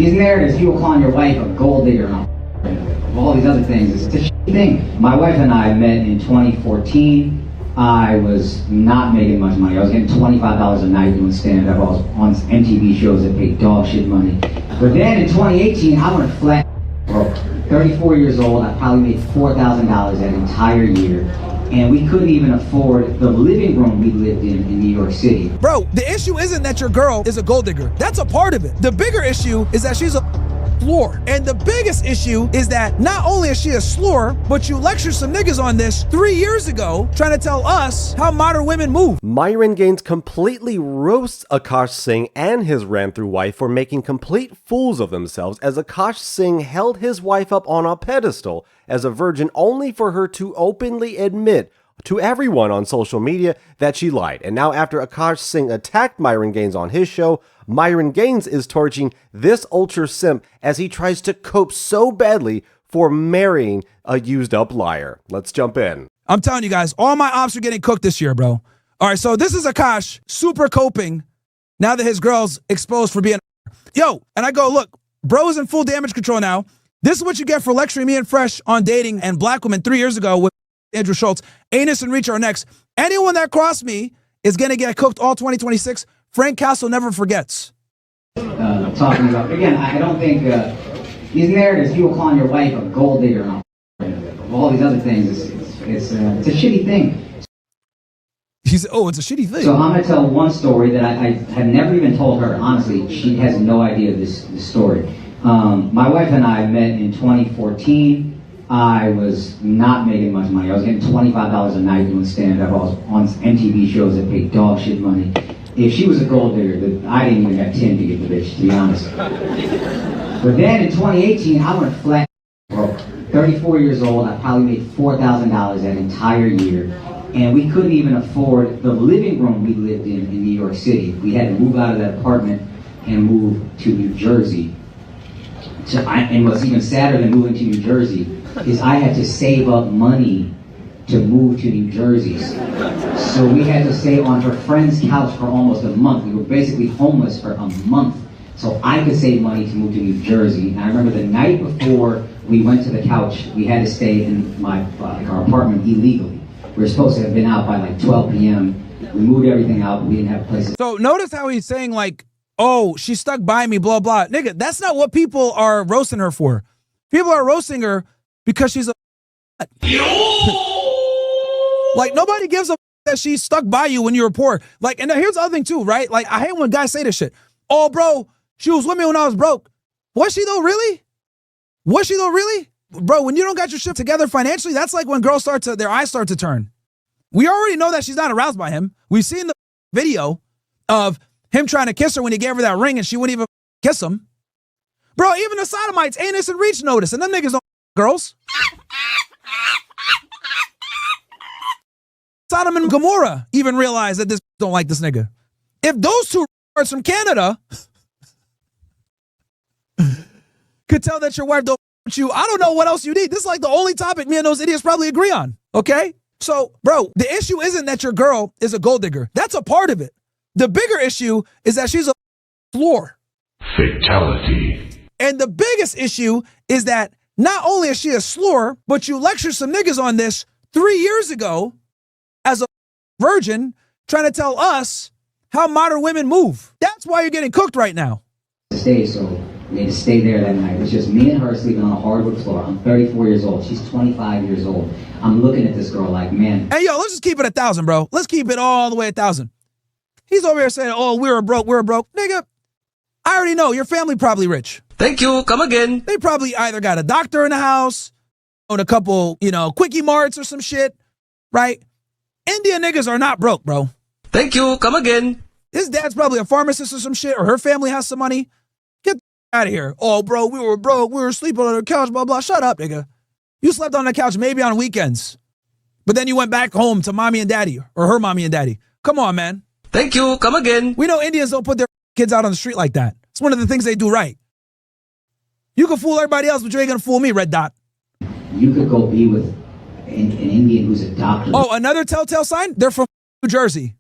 These narratives, people calling your wife a gold digger and all these other things, it's a shitty thing. My wife and I met in 2014. I was not making much money. I was getting $25 a night doing stand-up. I was on MTV shows that paid dog shit money. But then in 2018, I went flat broke. 34 years old, I probably made $4,000 that entire year. And we couldn't even afford the living room we lived in New York City. Bro, the issue isn't that your girl is a gold digger. That's a part of it. The bigger issue is that she's a slur. And the biggest issue is that not only is she a slur, but you lectured some niggas on this 3 years ago trying to tell us how modern women move. Myron Gaines completely roasts Akash Singh and his ran-through wife for making complete fools of themselves, as Akash Singh held his wife up on a pedestal as a virgin only for her to openly admit to everyone on social media that she lied. And now after Akash Singh attacked Myron Gaines on his show, Myron Gaines is torching this ultra simp as he tries to cope so badly for marrying a used up liar. Let's jump in. I'm telling you guys, all my ops are getting cooked this year, bro. All right, so this is Akash super coping now that his girl's exposed for being yo, and I go, look, bro's in full damage control now. This is what you get for lecturing me and Fresh on dating and black women 3 years ago with Andrew Schultz. Anus and Reach are next. Anyone that crossed me is going to get cooked all 2026. Frank Castle never forgets. Talking about, again, I don't think these narratives, people calling your wife a gold digger and all these other things, it's a shitty thing. He said, oh, it's a shitty thing. So I'm going to tell one story that I had never even told her. Honestly, she has no idea this story. My wife and I met in 2014. I was not making much money. I was getting $25 a night doing stand-up. I was on MTV shows that paid dog shit money. If she was a gold digger, I didn't even have 10 to get the bitch, to be honest. But then in 2018, I went flat broke. 34 years old, I probably made $4,000 that entire year. And we couldn't even afford the living room we lived in New York City. We had to move out of that apartment and move to New Jersey. And what's even sadder than moving to New Jersey is I had to save up money to move to New Jersey. So we had to stay on her friend's couch for almost a month. We were basically homeless for a month. So I could save money to move to New Jersey. And I remember the night before we went to the couch, we had to stay in our apartment illegally. We were supposed to have been out by like 12 p.m. We moved everything out, but we didn't have places. So notice how he's saying like, oh, she stuck by me, blah, blah. Nigga, that's not what people are roasting her for. People are roasting her because she's a like, nobody gives a that she stuck by you when you were poor. Like, and here's the other thing too, right? Like, I hate when guys say this shit. Oh, bro, she was with me when I was broke. Was she though, really? Was she though, really? Bro, when you don't got your shit together financially, that's like when girls their eyes start to turn. We already know that she's not aroused by him. We've seen the video of him trying to kiss her when he gave her that ring and she wouldn't even kiss him. Bro, even the sodomites, Anus and Reach notice, and them niggas don't girls. Sodom and Gomorrah even realize that this don't like this nigga. If those two are from Canada could tell that your wife don't want you, I don't know what else you need. This is like the only topic me and those idiots probably agree on, okay? So, bro, the issue isn't that your girl is a gold digger. That's a part of it. The bigger issue is that she's a slur. Fatality. And the biggest issue is that not only is she a slur, but you lectured some niggas on this 3 years ago as a virgin trying to tell us how modern women move. That's why you're getting cooked right now. So we had to stay there that night. It was just me and her sleeping on a hardwood floor. I'm 34 years old. She's 25 years old. I'm looking at this girl like, man. Hey, yo, let's just keep it 1,000, bro. Let's keep it all the way 1,000. He's over here saying, oh, we're broke. Nigga, I already know. Your family probably rich. Thank you. Come again. They probably either got a doctor in the house, own a couple, quickie marts or some shit, right? Indian niggas are not broke, bro. Thank you. Come again. His dad's probably a pharmacist or some shit, or her family has some money. Get the out of here. Oh, bro, we were broke. We were sleeping on the couch, blah, blah. Shut up, nigga. You slept on the couch maybe on weekends, but then you went back home to mommy and daddy, or her mommy and daddy. Come on, man. Thank you. Come again. We know Indians don't put their kids out on the street like that. It's one of the things they do right. You can fool everybody else, but you ain't gonna fool me, Red Dot. You could go be with an Indian who's a doctor. Oh, another telltale sign? They're from New Jersey.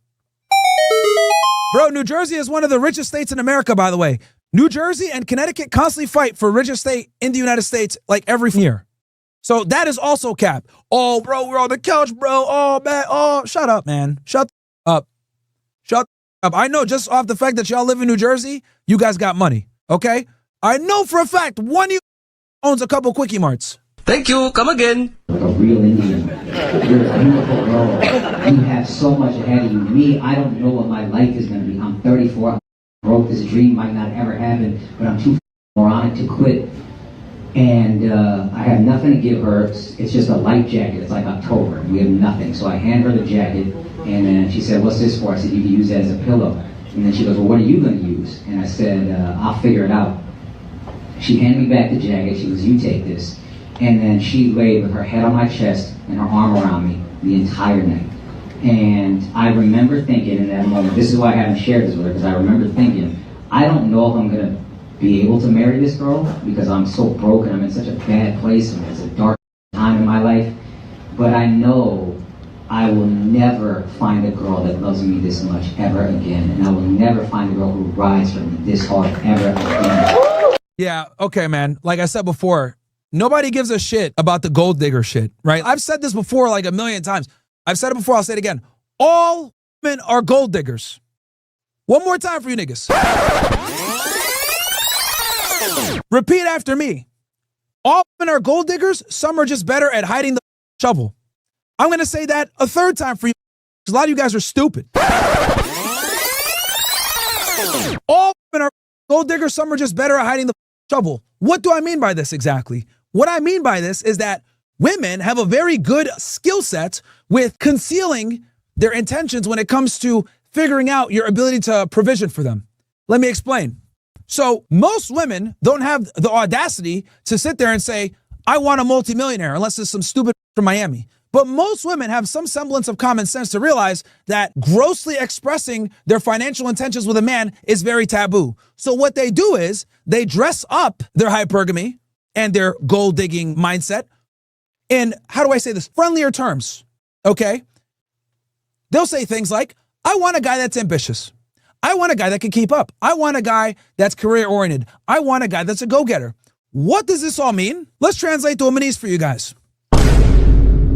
Bro, New Jersey is one of the richest states in America, by the way. New Jersey and Connecticut constantly fight for richest state in the United States like every year. So that is also cap. Oh, bro, we're on the couch, bro. Oh, man. Oh, shut up, man. Shut up. Shut up. I know just off the fact that y'all live in New Jersey, you guys got money, okay? I know for a fact one of you owns a couple Quickie Marts. Thank you, come again. Like a real Indian. You're a beautiful girl. You have so much ahead of you. Me, I don't know what my life is going to be. I'm 34. I'm broke. This dream might not ever happen, but I'm too moronic to quit. And I have nothing to give her. It's just a light jacket. It's like October. We have nothing. So I hand her the jacket, and then she said, "What's this for?" I said, "You can use it as a pillow." And then she goes, "Well, what are you going to use?" And I said, "I'll figure it out." She handed me back the jacket. She goes, "You take this." And then she laid with her head on my chest and her arm around me the entire night. And I remember thinking in that moment, this is why I haven't shared this with her, because I remember thinking, I don't know if I'm going to be able to marry this girl because I'm so broke and I'm in such a bad place and it's a dark time in my life. But I know I will never find a girl that loves me this much ever again. And I will never find a girl who rides for me this hard ever again. Yeah, okay, man. Like I said before, nobody gives a shit about the gold digger shit, right? I've said this before like a million times. I've said it before, I'll say it again. All women are gold diggers. One more time for you niggas. Repeat after me. All women are gold diggers. Some are just better at hiding the shovel. I'm going to say that a third time for you because a lot of you guys are stupid. All women are gold diggers. Some are just better at hiding the shovel. What do I mean by this exactly? What I mean by this is that women have a very good skill set with concealing their intentions when it comes to figuring out your ability to provision for them. Let me explain. So most women don't have the audacity to sit there and say, I want a multimillionaire, unless it's some stupid from Miami. But most women have some semblance of common sense to realize that grossly expressing their financial intentions with a man is very taboo. So what they do is they dress up their hypergamy and their gold digging mindset in, how do I say this, friendlier terms, okay? They'll say things like, I want a guy that's ambitious. I want a guy that can keep up. I want a guy that's career oriented. I want a guy that's a go-getter. What does this all mean? Let's translate to Omanese for you guys.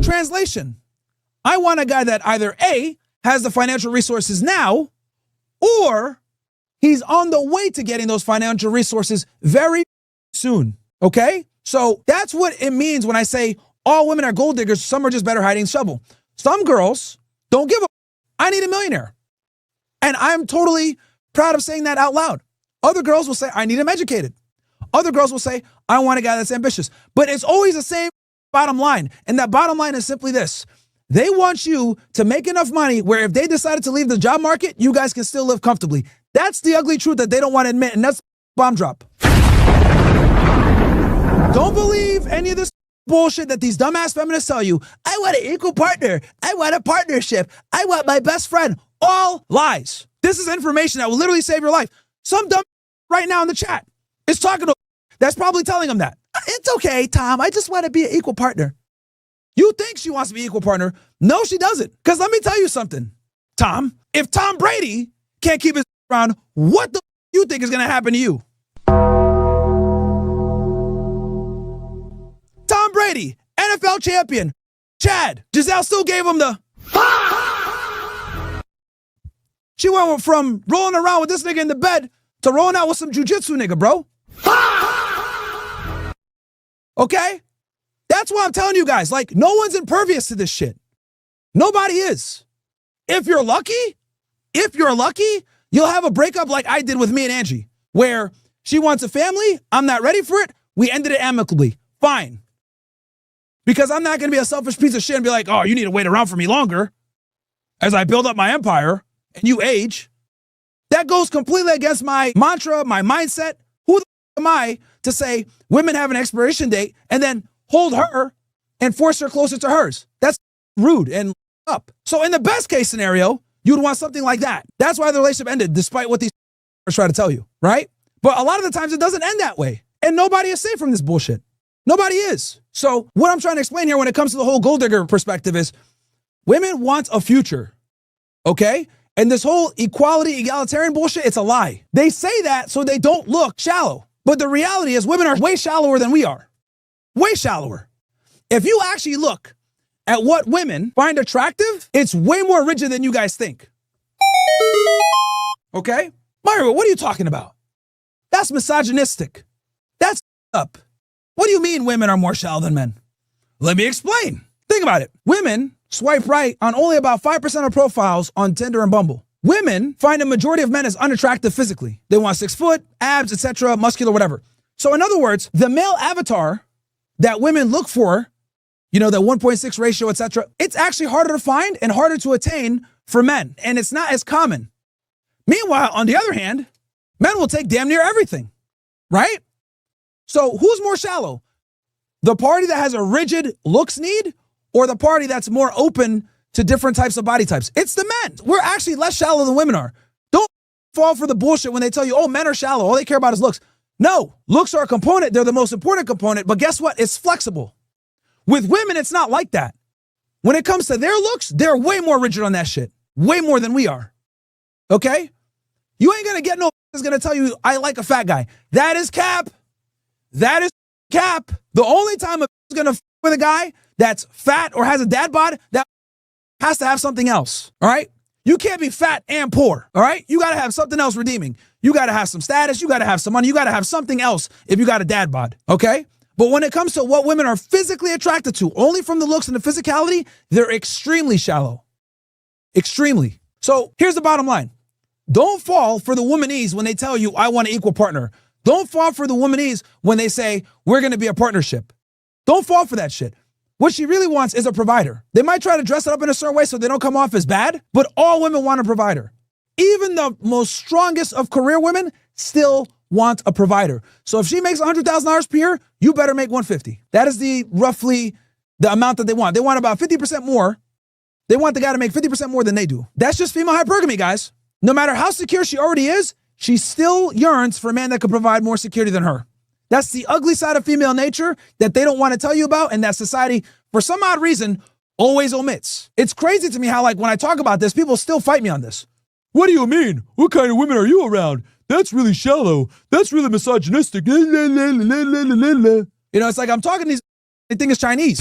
Translation. I want a guy that either A, has the financial resources now, or he's on the way to getting those financial resources very soon, okay? So that's what it means when I say all women are gold diggers, some are just better hiding the shovel. Some girls don't give a I need a millionaire. And I'm totally proud of saying that out loud. Other girls will say, I need him educated. Other girls will say, I want a guy that's ambitious. But it's always the same bottom line. And that bottom line is simply this. They want you to make enough money where if they decided to leave the job market, you guys can still live comfortably. That's the ugly truth that they don't want to admit. And that's bomb drop. Don't believe any of this bullshit that these dumbass feminists tell you. I want an equal partner. I want a partnership. I want my best friend. All lies. This is information that will literally save your life. Some dumb right now in the chat is talking to that's probably telling them that. It's okay, Tom. I just want to be an equal partner. You think she wants to be an equal partner. No, she doesn't. Because let me tell you something, Tom. If Tom Brady can't keep his around, what the you think is going to happen to you? Tom Brady, NFL champion. Chad, Giselle still gave him the She went from rolling around with this nigga in the bed to rolling out with some jujitsu nigga, bro. Okay? That's why I'm telling you guys, like, no one's impervious to this shit. Nobody is. If you're lucky, you'll have a breakup like I did with me and Angie, where she wants a family, I'm not ready for it, we ended it amicably. Fine. Because I'm not going to be a selfish piece of shit and be like, oh, you need to wait around for me longer as I build up my empire. And you age, that goes completely against my mantra, my mindset. Who the am I to say women have an expiration date and then hold her and force her closer to hers? That's rude and up. So in the best case scenario, you'd want something like that. That's why the relationship ended, despite what these are trying to tell you, right? But a lot of the times it doesn't end that way. And nobody is safe from this bullshit. Nobody is. So what I'm trying to explain here when it comes to the whole gold digger perspective is women want a future, okay? And this whole equality, egalitarian bullshit, it's a lie. They say that so they don't look shallow. But the reality is women are way shallower than we are. Way shallower. If you actually look at what women find attractive, it's way more rigid than you guys think. Okay? Myron, what are you talking about? That's misogynistic. That's up. What do you mean women are more shallow than men? Let me explain. Think about it. Women swipe right on only about 5% of profiles on Tinder and Bumble. Women find a majority of men as unattractive physically. They want 6 foot, abs, etc., muscular, whatever. So in other words, the male avatar that women look for, you know, the 1.6 ratio, etc., it's actually harder to find and harder to attain for men. And it's not as common. Meanwhile, on the other hand, men will take damn near everything, right? So who's more shallow? The party that has a rigid looks need or the party that's more open to different types of body types? It's the men. We're actually less shallow than women are. Don't fall for the bullshit when they tell you, oh, men are shallow. All they care about is looks. No, looks are a component. They're the most important component. But guess what? It's flexible. With women, it's not like that. When it comes to their looks, they're way more rigid on that shit. Way more than we are. Okay? You ain't gonna get no is gonna tell you, I like a fat guy. That is cap. That is cap. The only time a is gonna with a guy that's fat or has a dad bod, that has to have something else. All right? You can't be fat and poor. All right? You gotta have something else redeeming. You gotta have some status. You gotta have some money. You gotta have something else if you got a dad bod. Okay? But when it comes to what women are physically attracted to, only from the looks and the physicality, they're extremely shallow. Extremely. So here's the bottom line. Don't fall for the womanese when they tell you, I want an equal partner. Don't fall for the womanese when they say, we're going to be a partnership. Don't fall for that shit. What she really wants is a provider. They might try to dress it up in a certain way so they don't come off as bad, but all women want a provider. Even the most strongest of career women still want a provider. So if she makes $100,000 per year, you better make 150. That is roughly the amount that they want. They want about 50% more. They want the guy to make 50% more than they do. That's just female hypergamy, guys. No matter how secure she already is, she still yearns for a man that could provide more security than her. That's the ugly side of female nature that they don't want to tell you about and that society, for some odd reason, always omits. It's crazy to me how, like, when I talk about this, people still fight me on this. What do you mean? What kind of women are you around? That's really shallow. That's really misogynistic. You know, it's like I'm talking to these, they think it's Chinese.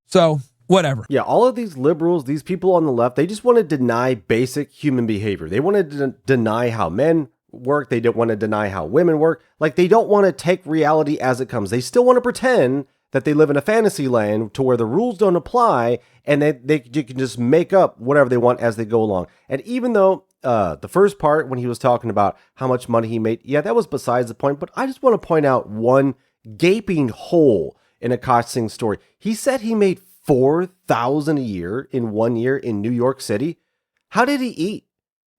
So, whatever. Yeah, all of these liberals, these people on the left, they just want to deny basic human behavior. They want to deny how men work. They don't want to deny how women work. Like, they don't want to take reality as it comes. They still want to pretend that they live in a fantasy land to where the rules don't apply and they can just make up whatever they want as they go along. And even though the first part, when he was talking about how much money he made, yeah, that was besides the point. But I just want to point out one gaping hole in Akash Singh's story. He said he made $4,000 a year in 1 year in New York City. How did he eat?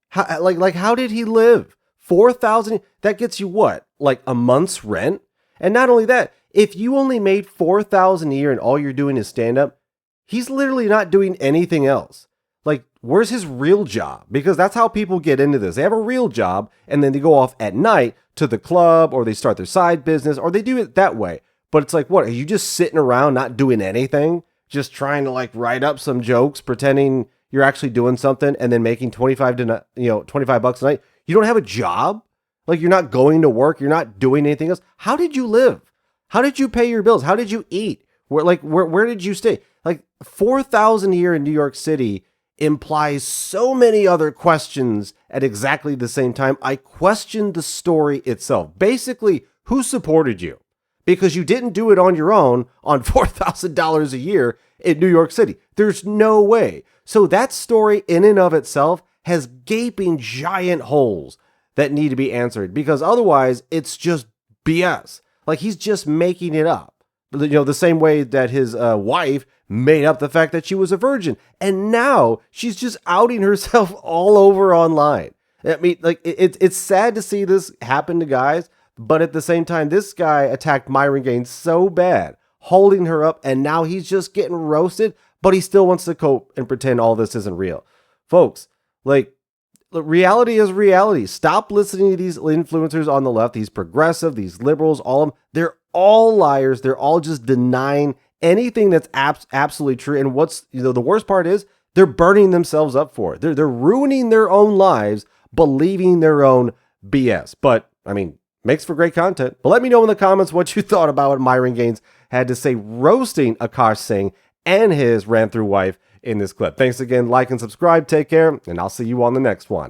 How did he live? 4,000, that gets you what? Like a month's rent? And not only that, if you only made 4,000 a year and all you're doing is stand up, he's literally not doing anything else. Like, where's his real job? Because that's how people get into this. They have a real job and then they go off at night to the club or they start their side business or they do it that way. But it's like, what? Are you just sitting around not doing anything? Just trying to like write up some jokes, pretending you're actually doing something and then making $25 a night. You don't have a job. Like, you're not going to work. You're not doing anything else. How did you live? How did you pay your bills? How did you eat? Where did you stay? Like, 4,000 a year in New York City implies so many other questions at exactly the same time. I questioned the story itself. Basically, who supported you? Because you didn't do it on your own on $4,000 a year in New York City. There's no way. So that story in and of itself has gaping giant holes that need to be answered, because otherwise it's just BS. Like, he's just making it up. You know, the same way that his wife made up the fact that she was a virgin. And now she's just outing herself all over online. I mean, like, it's sad to see this happen to guys. But at the same time, this guy attacked Myron Gaines so bad, holding her up, and now he's just getting roasted, but he still wants to cope and pretend all this isn't real. Folks, like, reality is reality. Stop listening to these influencers on the left, these progressive, these liberals, all of them. They're all liars. They're all just denying anything that's absolutely true. And what's, the worst part is They're burning themselves up for it. They're ruining their own lives, believing their own BS. But, I mean, makes for great content. But let me know in the comments what you thought about what Myron Gaines had to say roasting Akash Singh and his ran-through wife in this clip. Thanks again. Like and subscribe. Take care. And I'll see you on the next one.